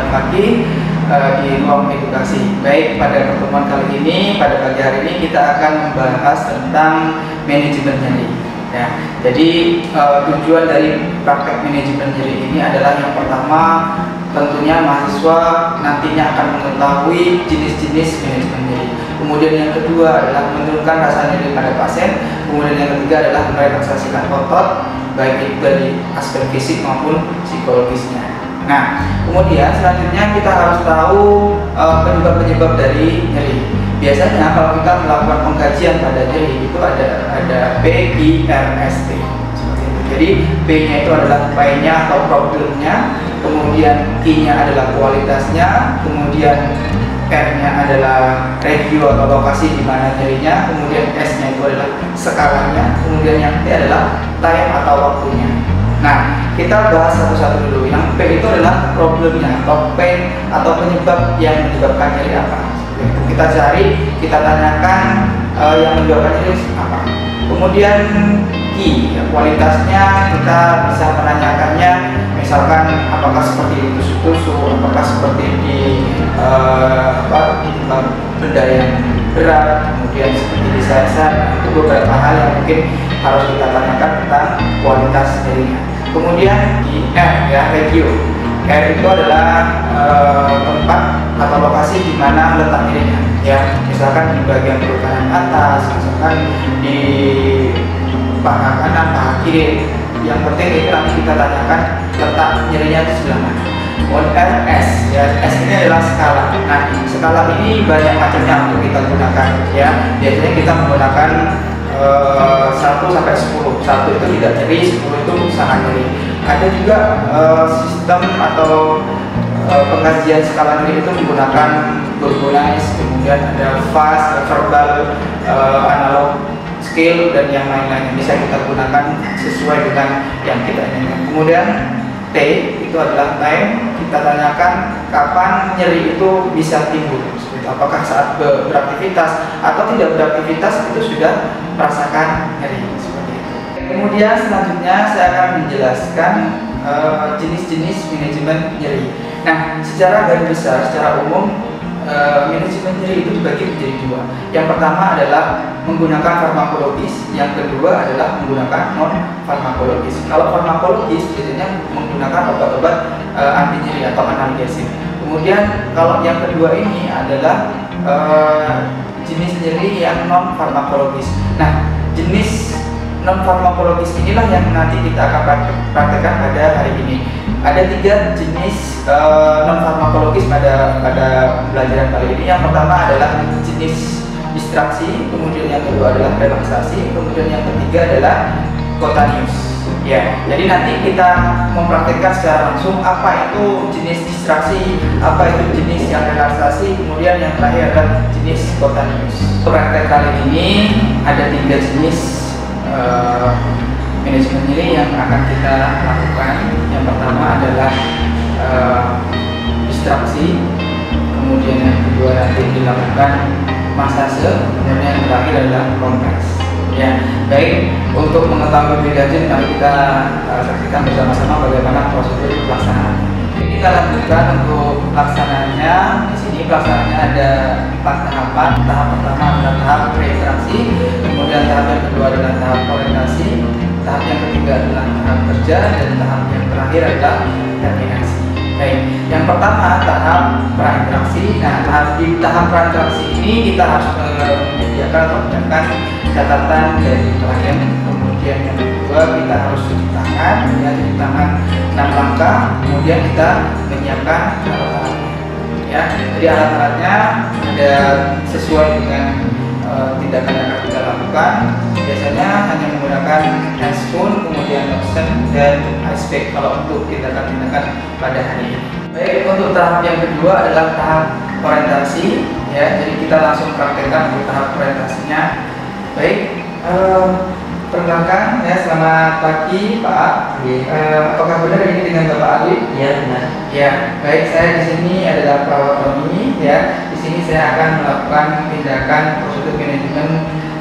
pagi di ruang edukasi. Baik, pada pertemuan kali ini, pada pagi hari ini kita akan membahas tentang manajemen nyeri. Ya, jadi tujuan dari praktek manajemen nyeri ini adalah yang pertama, tentunya mahasiswa nantinya akan mengetahui jenis-jenis manajemen nyeri. Kemudian yang kedua adalah menurunkan rasa nyeri pada pasien. Kemudian yang ketiga adalah merelaksasikan otot, baik itu dari aspek fisik maupun psikologisnya. Nah, kemudian selanjutnya kita harus tahu penyebab-penyebab dari nyeri. Biasanya kalau kita melakukan pengkajian pada nyeri itu ada PIRST seperti itu. Jadi P-nya itu adalah painnya atau problemnya, kemudian Q-nya adalah kualitasnya, kemudian R-nya adalah regio atau lokasi di mana nyerinya, kemudian S-nya itu adalah skalanya, kemudian yang T adalah time atau waktunya. Nah, kita bahas satu-satu dulu. Yang P itu adalah problemnya atau pain atau penyebab yang menyebabkan nyeri apa. Kita cari, kita tanyakan yang menyebabkan nyeri apa. Kemudian Q, ya, kualitasnya kita bisa menanyakannya, misalkan apakah seperti ditusuk-tusuk, apakah seperti di benda yang berat, kemudian seperti di sayat-sayat. Itu beberapa hal yang mungkin harus kita tanyakan tentang kualitas nyerinya. Kemudian di R, ya, regio. R itu adalah tempat atau lokasi di mana letak nyerinya, ya, misalkan di bagian perut kanan atas, misalkan di paha kanan, paha kiri. Yang penting itu nanti kita tanyakan letak nyerinya di sebelah mana. Kemudian S, ya, S ini adalah skala. Nah, skala ini banyak macamnya untuk kita gunakan, ya. Biasanya kita menggunakan 1 sampai 10. 1 itu tidak nyeri, 10 itu sangat nyeri. Ada juga sistem atau pengkajian skala nyeri itu menggunakan Bourgonais, kemudian ada fast, verbal, analog, scale, dan yang lain-lain. Bisa kita gunakan sesuai dengan yang kita inginkan. Kemudian T itu adalah time. Kita tanyakan kapan nyeri itu bisa timbul. Apakah saat beraktivitas atau tidak beraktivitas itu sudah merasakan nyeri seperti itu. Kemudian selanjutnya saya akan menjelaskan jenis-jenis manajemen nyeri. Nah, secara garis besar, secara umum manajemen nyeri itu dibagi menjadi dua. Yang pertama adalah menggunakan farmakologis, yang kedua adalah menggunakan non farmakologis. Kalau farmakologis biasanya menggunakan obat-obat anti nyeri atau analgesik. Kemudian kalau yang kedua ini adalah jenis nyeri yang non farmakologis. Nah, jenis non farmakologis inilah yang nanti kita akan praktekkan pada hari ini. Ada 3 jenis non farmakologis pada pembelajaran kali ini. Yang pertama adalah jenis distraksi, kemudian yang kedua adalah relaksasi, kemudian yang ketiga adalah cutaneous. Ya, jadi nanti kita mempraktekkan secara langsung apa itu jenis distraksi, apa itu jenis yang relaksasi, kemudian yang terakhir adalah jenis cutaneous. Praktek kali ini ada 3 jenis manajemen nyeri yang akan kita lakukan. Yang pertama adalah distraksi, kemudian yang kedua nanti dilakukan masase, kemudian yang terakhir adalah kompres. Ya, baik, untuk mengetahui lebih lanjut mari kita saksikan bersama-sama bagaimana prosedur pelaksanaan. Kita lanjutkan untuk pelaksanaannya. Di sini pelaksanaannya ada 4 tahapan. Tahap pertama adalah tahap registrasi, kemudian tahap yang kedua adalah tahap orientasi, tahap yang ketiga adalah tahap kerja, dan tahap yang terakhir adalah terminasi. Baik, yang pertama tahap prainteraksi. Nah, di tahap prainteraksi ini kita harus menyediakan atau menyiapkan catatan dari klien. Kemudian yang kedua kita harus cuci tangan, ya, cuci tangan 6 langkah. Kemudian kita menyiapkan alat-alatnya. Ya, jadi alat-alatnya ada sesuai dengan tindakan yang akan kita lakukan. Biasanya hanya menggunakan handspoon, kemudian lotion, dan ice pack kalau untuk tindakan-tindakan pada hari ini. Baik, untuk tahap yang kedua adalah tahap orientasi, ya. Jadi kita langsung praktekkan untuk tahap orientasinya. Baik, perkenalkan, ya, selamat pagi Pak. Apakah benar ini dengan Bapak Ali? Iya, benar. Ya, baik, saya di sini adalah perawat Tommy, ya. Di sini saya akan melakukan tindakan prosedur manajemen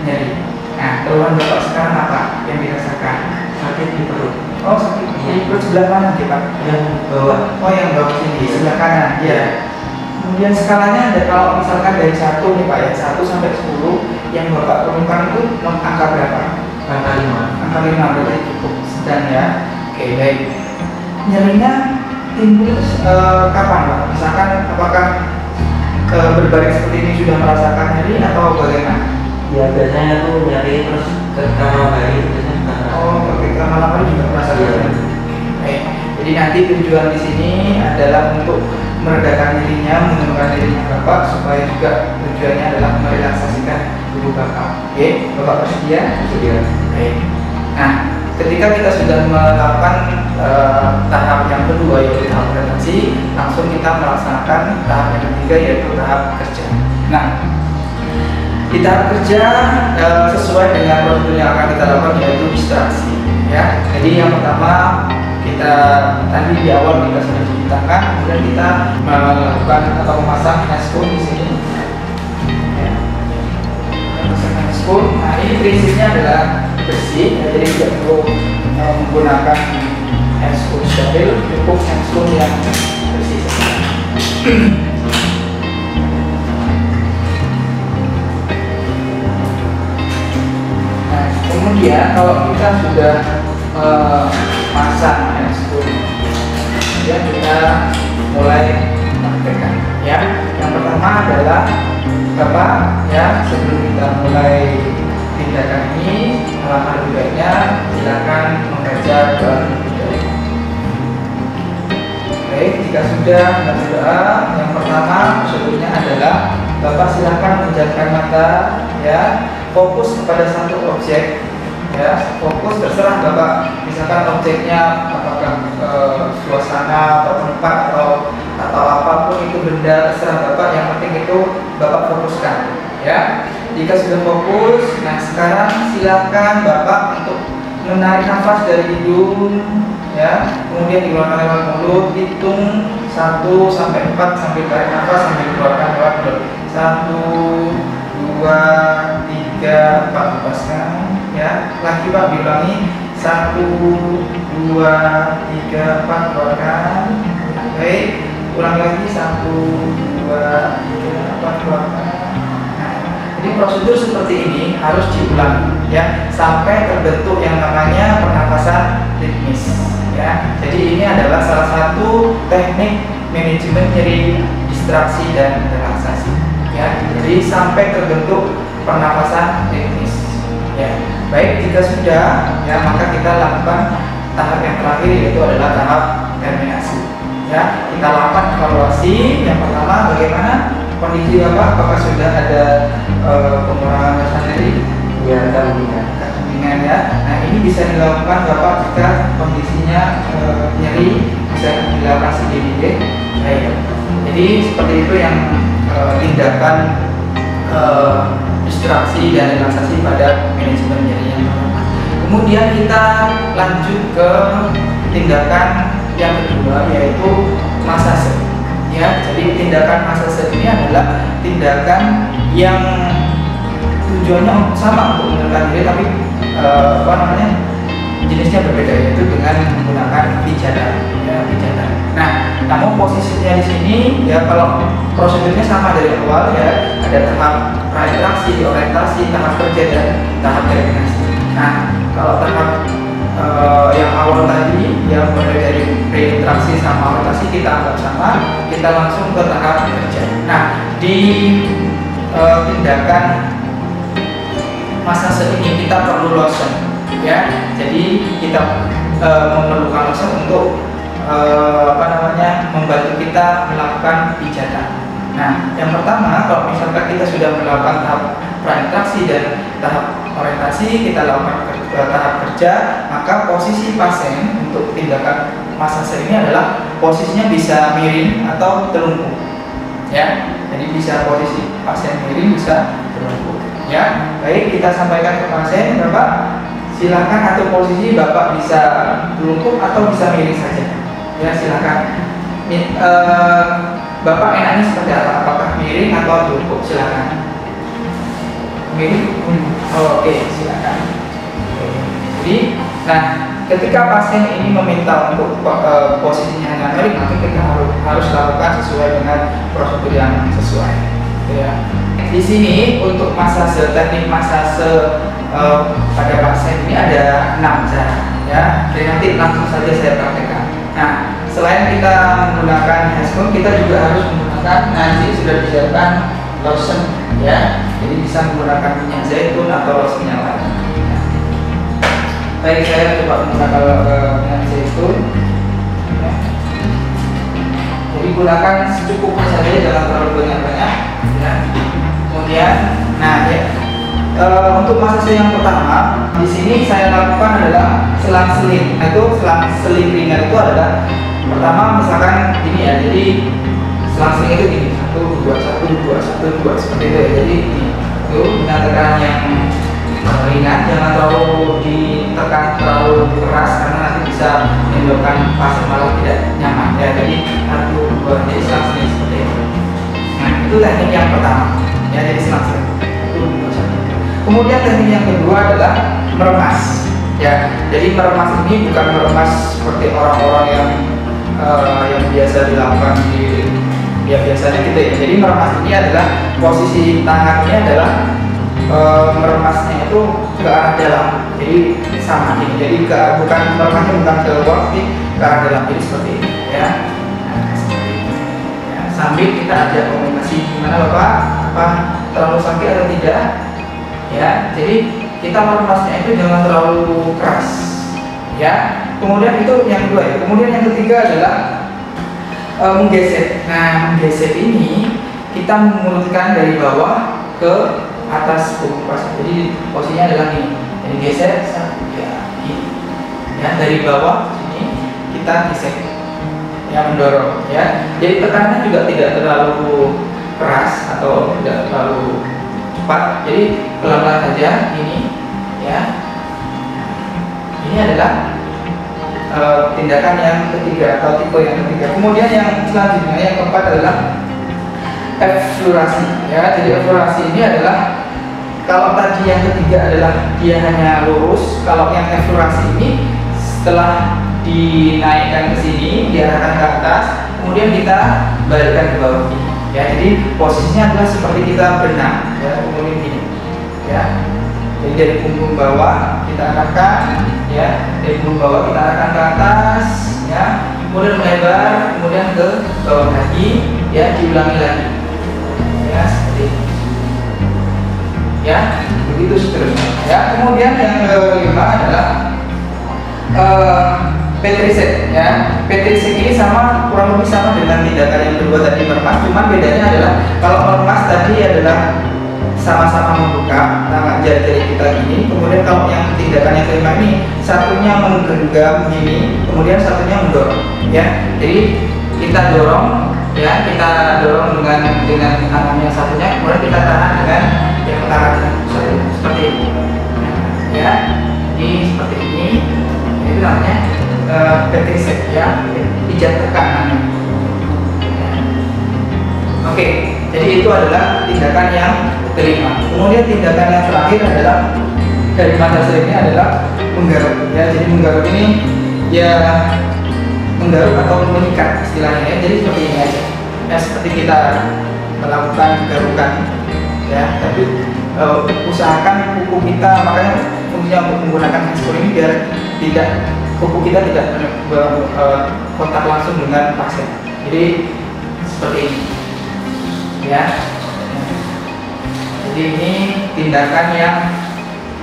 nyeri. Nah, keluhan Bapak sekarang apa yang dirasakan? sakit di perut. Oh, sakit di perut sebelah mana sih Pak? Yang bawah. Oh, yang bawah sini, sebelah kanan. Ya. Kemudian skalanya ada, kalau misalkan dari 1 nih Pak ya, 1 sampai 10 yang Bapak temukan itu angka berapa? Angka 5. Angka 5 berarti cukup sedang ya. Oke, baik. Nyerinya timbul kapan Pak? Misalkan apakah berbaring seperti ini sudah merasakan nyeri atau bagaimana? Ya biasanya tuh nyari terus ke kamar hari biasanya suka. Oh, ketika malam hari juga merasakan nyeri. Baik. Jadi nanti tujuan di sini adalah untuk meredakan dirinya, menurunkan dirinya Bapak, supaya juga tujuannya adalah merelaksasikan tubuh Bapak. Oke, Bapak bersedia? Bersedia. Baik. Nah, ketika kita sudah melakukan tahap yang kedua yaitu tahap adaptasi, langsung kita melaksanakan tahap yang ketiga yaitu tahap kerja. Nah, di tahap kerja sesuai dengan prosedur yang akan kita lakukan yaitu distraksi. Ya, jadi yang pertama kita tadi di awal kita sudah cuci tangan, kemudian kita melakukan atau memasang handscoon di sini. Ya. Memasang handscoon. Nah, ini prinsipnya adalah bersih, ya, jadi tidak perlu menggunakan handscoon steril, cukup handscoon yang bersih saja. Nah, kemudian kalau kita sudah masang handscoon, kemudian kita mulai praktekkan. Ya, yang pertama adalah Bapak ya, sebelum kita mulai tindakan ini, alangkah lebih baiknya silakan membaca doa. Baik, jika sudah berdoa, yang pertama prosedurnya adalah Bapak silakan menjadikan mata, ya, fokus kepada satu objek, ya, fokus terserah Bapak. Misalkan objeknya apakah suasana atau tempat atau apapun itu benda, terserah Bapak. Yang penting itu Bapak fokuskan, ya. Jika sudah fokus, nah sekarang silakan Bapak untuk menarik nafas dari hidung, ya, kemudian dikeluarkan lewat mulut. Hitung 1 sampai 4 sambil tarik nafas sambil dikeluarkan lewat mulut. 1, 2, 3, 4 lepaskan, ya. Lagi Pak, diulangi. 1, 2, 3, 4 keluarkan. Baik, ulang lagi. 1, 2, 3, 4 keluarkan. Jadi prosedur seperti ini harus diulang, ya, sampai terbentuk yang namanya pernapasan ritmis, ya. Jadi ini adalah salah satu teknik manajemen nyeri, distraksi dan relaksasi, ya. Jadi sampai terbentuk pernapasan ritmis, ya. Baik, jika sudah, ya, maka kita lakukan tahap yang terakhir yaitu adalah tahap terminasi, ya. Kita lakukan evaluasi. Yang pertama, bagaimana kondisi Bapak? Apakah sudah ada pengurangan rasa nyeri? Ya, kambingan ya. Nah, ini bisa dilakukan Bapak jika kondisinya nyeri, bisa dilakukan sendiri. Baik. Jadi seperti itu yang tindakan distraksi dan relaksasi pada manajemen nyeri yang pertama. Kemudian kita lanjut ke tindakan yang kedua yaitu masase. Ya, jadi tindakan masase ini adalah tindakan yang tujuannya sama untuk menenangkan diri, tapi jenisnya berbeda, yaitu dengan menggunakan pijatan, ya, pijatan. Nah, namun posisinya di sini, ya, kalau prosedurnya sama dari awal, ya, ada tahap prainteraksi, orientasi, tahap kerja dan tahap terminasi. Nah, kalau tahap yang awal tadi, yang mulai dari preinteraksi sama orientasi kita anggap sama, kita langsung ke tahap kerja. Nah, di tindakan masase ini kita perlu lotion, ya. Jadi kita memerlukan lotion untuk membantu kita melakukan pijatan. Nah, yang pertama, kalau misalkan kita sudah melakukan tahap prainteraksi dan tahap orientasi, kita lakukan tahap kerja, maka posisi pasien untuk tindakan masase ini adalah posisinya bisa miring atau telungkup, ya. Jadi bisa posisi pasien miring, bisa telungkup, ya. Baik, kita sampaikan ke pasien, Bapak silakan atur posisi, Bapak bisa telungkup atau bisa miring saja, ya, silakan. Bapak enaknya seperti apa? Apakah miring atau telungkup? Silakan. Miring. Oke, silakan. Jadi, nah, ketika pasien ini meminta untuk posisinya hanya miring, maka kita harus lakukan sesuai dengan prosedur yang sesuai. Ya. Di sini untuk masase, teknik masase pada pasien ini ada 6 cara, ya. Dan nanti langsung saja saya praktekkan. Nah, selain kita menggunakan handphone, kita juga harus menggunakan, nanti sudah disiapkan lotion, ya. Jadi bisa menggunakan minyak zaitun atau lotion yang lain. Baik, saya coba menggunakan minyak zaitun. Ya. Jadi gunakan secukupnya saja, jangan terlalu banyak-banyak. Ya. Kemudian, nah ya, untuk masase yang pertama, di sini saya lakukan adalah selang-seling. Nah, itu selang-seling ringan itu adalah pertama misalkan ini ya, jadi selang-seling itu gini, 1, 2, 1, 2, 1, 2 seperti itu ya. Jadi ini itu dengan tekanan yang ringan, jangan terlalu ditekan terlalu keras karena nanti bisa menyebabkan pasien malah tidak nyaman ya. Jadi 1, 2, jadi selang-seling seperti itu. Nah, itu teknik yang pertama ya, jadi selang-seling. Kemudian teknik yang kedua adalah meremas ya. Jadi meremas ini bukan meremas seperti orang-orang yang biasa dilakukan di biasanya gitu ya. Jadi meremas ini adalah posisi tangannya adalah meremasnya itu ke arah dalam, jadi sama ini. Jadi bukan meremasnya bukan ke luar, tapi ke arah dalam, jadi seperti ini ya. Nah, seperti ini ya. Sambil kita ajak komunikasi, gimana Bapak, apa terlalu sakit atau tidak ya. Jadi kita meremasnya itu jangan terlalu keras ya. Kemudian itu yang kedua ya. Kemudian yang ketiga adalah menggesek. Nah, menggesek ini kita mengulurkan dari bawah ke atas punggung pasien. Jadi posisinya adalah ini. Jadi geser ya, ini. Ya, dari bawah sini kita gesek. Ya, mendorong ya. Jadi tekanannya juga tidak terlalu keras atau tidak terlalu cepat. Jadi pelan-pelan saja ini ya. Ini adalah tindakan yang ketiga atau tipe yang ketiga. Kemudian yang selanjutnya yang keempat adalah eflorasi ya. Jadi eflorasi ini adalah, kalau tadi yang ketiga adalah dia hanya lurus, kalau yang eflorasi ini setelah dinaikkan ke sini, diarahkan ke atas, kemudian kita balikkan ke bawah ini ya. Jadi posisinya adalah seperti kita berenang ya, kemudian ini ya. Jadi dari punggung bawah kita arahkan ya, dari punggung bawah kita arahkan ke atas ya, kemudian melebar, kemudian ke bawah lagi ya, diulangi lagi ya, seperti ini ya, begitu seterusnya ya. Kemudian yang kelima adalah Petriset ya. Petriset ini sama, kurang lebih sama dengan tindakan yang kedua tadi meremas, cuman bedanya adalah kalau meremas tadi adalah sama-sama membuka tangan jari-jari kita ini, kemudian kalau yang tindakan yang kelima ini satunya menggenggam ini, kemudian satunya mendorong ya. Jadi kita dorong ya, kita dorong dengan tangan yang satunya, kemudian kita tahan dengan yang tangan satunya seperti ini ya. Jadi seperti ini, itu namanya Petriset ya, pijat tekan namanya. Oke, jadi itu adalah tindakan yang kelima. Kemudian tindakan yang terakhir adalah dari masase ini adalah menggaruk ya. Jadi menggaruk ini ya, menggaruk atau mengikat istilahnya ya. Jadi seperti ini aja ya, seperti kita melakukan garukan ya. Tapi usahakan kuku kita, makanya fungsinya untuk menggunakan handphone ini biar tidak, kuku kita tidak kontak langsung dengan pasien. Jadi seperti ini ya. Jadi ini tindakan yang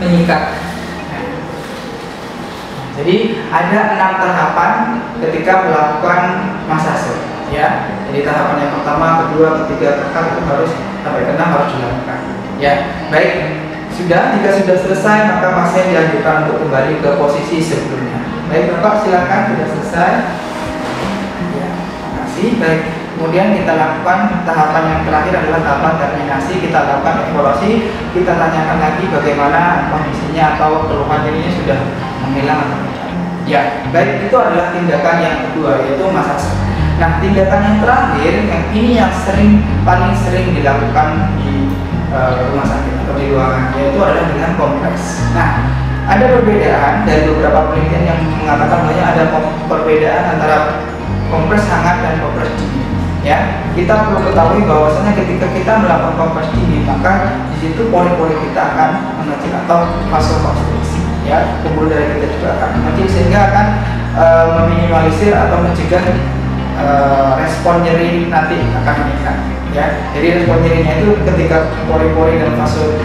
menyikat. Jadi ada 6 tahapan ketika melakukan masase ya. Jadi tahapan yang pertama, kedua, ketiga, keempat itu harus sampai ke 6 harus dilakukan ya. Baik, jika sudah selesai maka pasien dianjurkan untuk kembali ke posisi sebelumnya. Baik Bapak, silakan, sudah selesai ya, terima kasih. Baik, kemudian kita lakukan tahapan yang terakhir adalah tahapan terminasi. Kita lakukan evaluasi, kita tanyakan lagi bagaimana kondisinya atau keluhan dirinya sudah menghilang atau tidak ya. Baik, itu adalah tindakan yang kedua, yaitu masase. Nah, tindakan yang terakhir, yang ini yang paling sering dilakukan di rumah sakit atau di ruangan, yaitu adalah dengan kompres. Nah, ada perbedaan dari beberapa penelitian yang mengatakan bahwa ada perbedaan antara kompres hangat dan kompres dingin. Ya, kita perlu ketahui bahwasanya ketika kita melakukan kompres dingin, maka di situ pori-pori kita akan mengecil atau vasokonstriksi. Ya, pembuluh darah kita juga akan mengecil sehingga akan meminimalisir atau mencegah respon nyeri nanti akan meningkat. Ya, jadi respon nyerinya itu ketika pori-pori dan vaso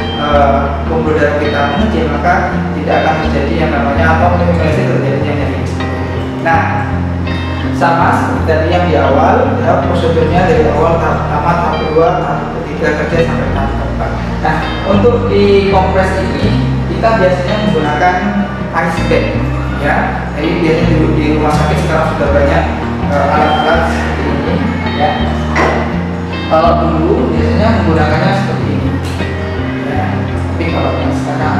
pembuluh darah kita mengecil, maka tidak akan terjadi yang namanya atau meminimalisir terjadinya nyeri. Nah, sama seperti tadi yang di awal, ya, prosedurnya dari awal tahap pertama, tahap kedua, tahap ketiga kerja sampai tahap keempat. Nah, untuk di kompres ini kita biasanya menggunakan ice bag, ya. Jadi biasanya di rumah sakit sekarang sudah banyak alat-alat seperti ini, ya. Kalau dulu biasanya menggunakannya seperti ini, ya. Tapi kalau yang sekarang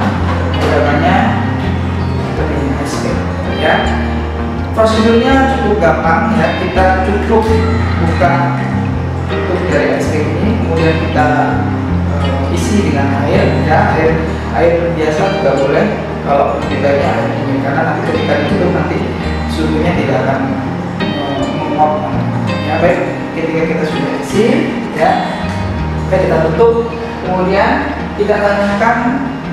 menggunakannya seperti ini, ice bag, ya. Prosedurnya cukup gampang, ya. Kita cukup buka tutup dari ice bag ini, kemudian kita isi dengan air, ya. Air biasa juga boleh, kalau tidaknya air dingin, karena nanti ketika ditutup nanti suhunya tidak akan menguap. Ya, baik, ketika kita sudah isi, ya, kita tutup, kemudian kita tanyakan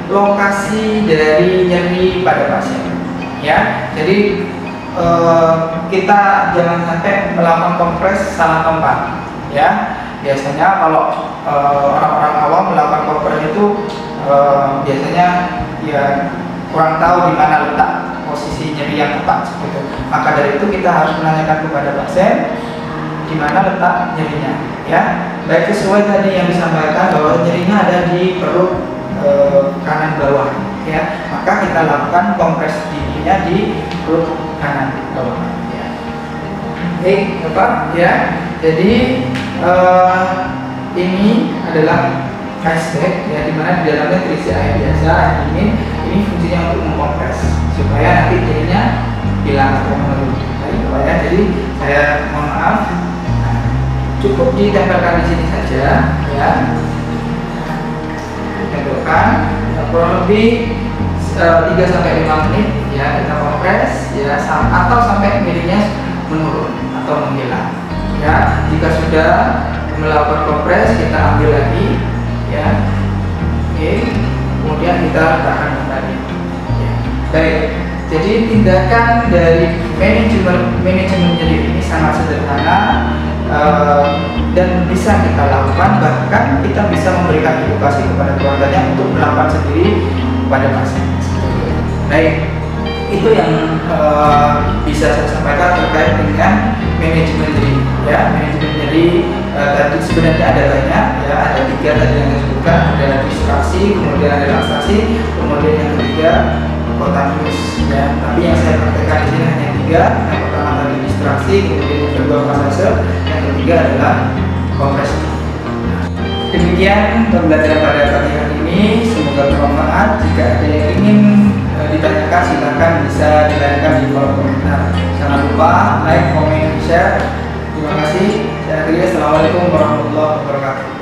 lokasi dari nyeri pada pasien. Ya, jadi kita jangan sampai melakukan kompres salah tempat. Ya, biasanya kalau orang-orang awam melakukan kompres itu biasanya ya kurang tahu di mana letak posisi nyeri yang tepat seperti itu. Maka dari itu kita harus menanyakan kepada pasien di mana letak nyerinya. Ya, baik sesuai tadi yang disampaikan bahwa nyerinya ada di perut kanan bawah. Ya, maka kita lakukan kompres dinginnya di perut kanan bawah. Ya. Oke, Bapak, ya. Jadi ini adalah ice bag, ya, dimana di dalamnya terisi air biasa, air dingin. Ini fungsinya untuk mengkompres supaya nanti jadinya hilang atau menurun. Ya, jadi saya mohon maaf, cukup ditempelkan di sini saja, ya. Tempelkan kurang lebih 3-5 menit, ya, kita kompres, ya, atau sampai nyerinya menurun atau menghilang. Ya, jika sudah melakukan kompres, kita ambil lagi, ya. Oke, kemudian kita letakkan kembali. Ya. Baik, jadi tindakan dari manajemen nyeri ini sangat sederhana dan bisa kita lakukan, bahkan kita bisa memberikan edukasi kepada keluarganya untuk melakukan sendiri kepada pasien. Baik, itu yang bisa saya sampaikan terkait dengan manajemen nyeri. Ya, manajemen nyeri tadi sebenarnya ada banyak, ya, ada 3 tadi yang saya sebutkan, ada distraksi, kemudian ada relaksasi, kemudian yang ketiga kotanus. Ya, tapi yang saya praktekkan di sini hanya 3. Yang pertama tadi distraksi, kemudian yang kedua masase, yang ketiga adalah kompresi. Demikian pembelajaran pada pagi hari ini, semoga bermanfaat. Jika ada yang ingin ditanyakan, silakan bisa ditanyakan di kolom komentar. Jangan lupa like, comment, share. Terima kasih. Saya akhiri. Assalamualaikum warahmatullahi wabarakatuh.